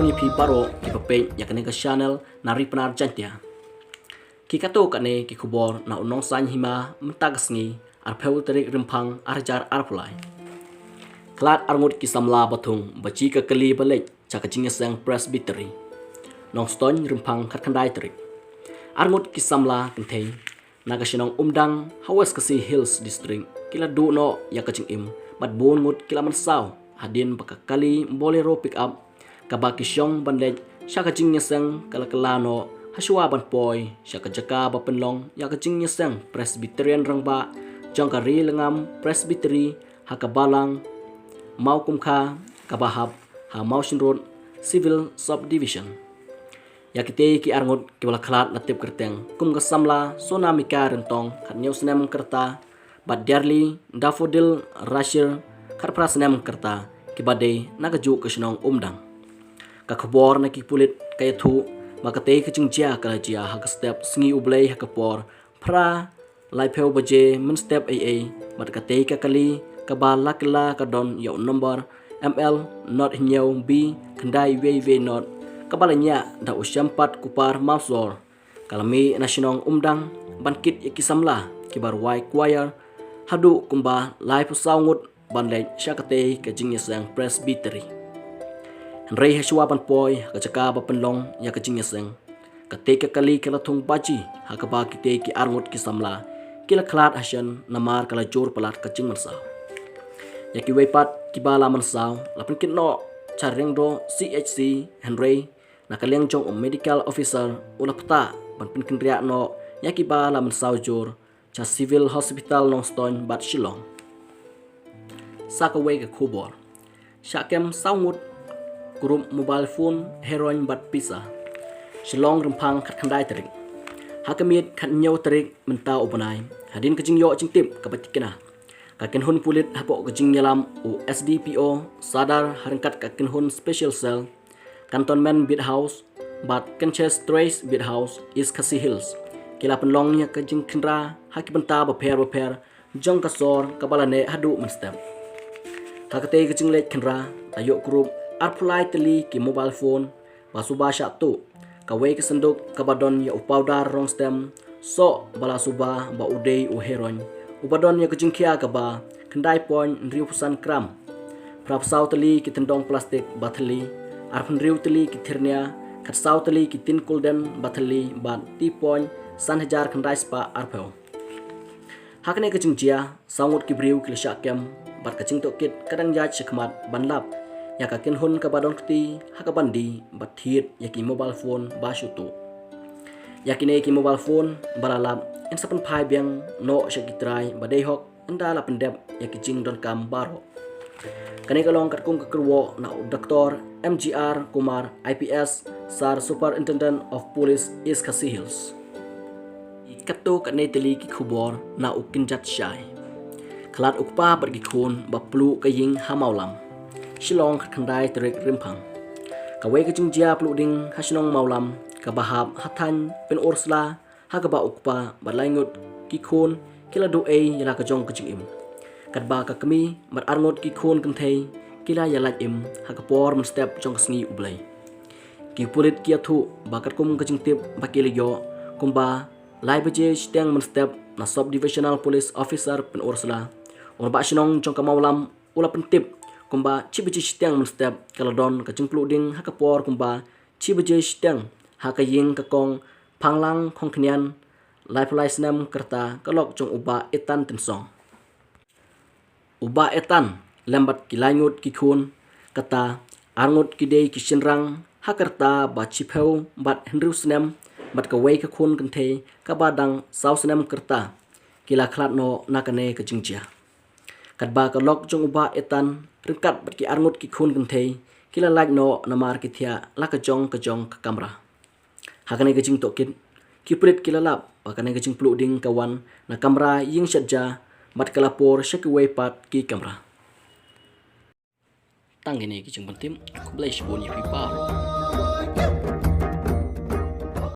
puni pi baro ki pape yakane ka channel nari penar jantia. Ki kato kane ki kubor na unong san hima mentagasngi arpeu terik rimpang arjar arpulai. Klat arngut ki samla batung baci ka kali balik cakacingnya sang presbytery. Nong ston rimpang khandai terik. Arngut ki samla kentei nagasinong umdang hawas kasi hills district kila du no yakacing im mat bon ngut kila mansau hadin pakakali bolero pick up kabaki syong bandej syakacing nyeseng kala-kalano haswa ban poi syakajaka bapenlong yakacing nyeseng presbyterian rangba jangkari lengam presbytery hakabalang mau kumka kabahab ha Mountain Road Civil Subdivision yakite ki arngut ki wala khalat latip kerteng kum ka samla sona mika rentong khat nyau snem kerta badyarli dafodil rashir kharpra snem kerta ki badai nagaju kesenong umdang ka khobor na ki pulit kay thu makate ki jingjia kala jia ha step sngi ublei ha kapor pra laipeu baje min step aa mat kate ka kali ka ba lakla ka don yo number ml not nyau b kendai vv not kabalanya da usyampat kupar mausor kalami nasionong umdang bankit yakisamla kibar wai choir hadu kumba live saungut bandai syakate ke jingnya sang presbytery Henry haswa ban poi kacaka bapenlong ya ke jingnya sang kate kali kala thung baji hakaba kite ki arngut kisamla kila klat hasyan namar kala jor palat kacing mansau yaki wepat kibala mansau lapin kitno chareng do chc Henry nakaliang jong medical officer ulapta ban pinkin ria no yaki bala mansau jor cha civil hospital nong ston bat shillong sakaway ka kubor syakem saungut grup mobile phone heroin bat pisa shillong rempang khat khandai terik hakamit khat nyau terik menta ubanai hadin kajing yo jingtip kabatikina kaken hun pulit hapo kajing yalam u SDPO sadar harangkat kaken hun special cell cantonment bit house bat kenches trace bit house is kasi hills kila penlongnya kajing kendra haki benta baper jong kasor kabalane hadu menstep hakate kajing lek kendra ayok group arpulai teli ki mobile phone basuba syatu kawe kesenduk kabadon ya upawdar rong stem so bala suba ba udei u heron ubadon ya kajing kia kaba kendai point riusan kram prapsau teli ki tendong plastik bathli arpun riu teli ki thirnia katsau teli ki tin kulden bathli bat ti point sanhajar kendai spa arpeu hakne kajing jia saungut ki briu ki syakem bat kajing tokit kadang jaj sekmat banlap ya kakin hun kabadon kti hakabandi bat hit yaki mobile phone basutu yakine ki mobile phone balalap insapan pai biang no syakitrai badai hok endala pendep yaki jing don kam baro kane kalong katkung kekerwo na Dr. MGR Kumar IPS Sar Superintendent of Police East Khasi Hills kato kane teli ki khubor na ukinjat syai khalat ukpa bergikhun baplu kaying hamaulam shilong khandai terik rimpang kawe kajingjia pluding hasinong maulam kabahab hatan pen ursla hakaba ukpa balaingut kikhun kila doe yala kajong kajing im kadba ka kami mat arngot kikhun kenthei kila yala im hakapor men step jong kasngi ublai ki pulit kia thu bakat kum kajing tip bakilyo kumba lai baje steng men step na sub divisional police officer pen ursla or ba sinong jong kamaulam ula pentip kumba cibeji steng men step kaladon kajing pluding hakapor kumba cibeji steng hakaying kakong panglang khongknian lai snam kerta kalok jong uba etan tensong uba etan lambat kilangut kikhun kata arngut kidei kishinrang hakarta ba chipeu bat henru snam bat kawai kakhun kenthe kabadang sau snam kerta kila khlatno nakane kajingjia kadba kalok jong uba etan ringkat bat ki arngut kikhun kenthe kila like no namar kithia lakajong kajong ka kamera hakane kajing tokit kiprit kilalap pakane kajing pluding kawan na kamera ying syadja mat kalapor syakwe pat ki kamera tangene kajing pentim kublai shboni pipa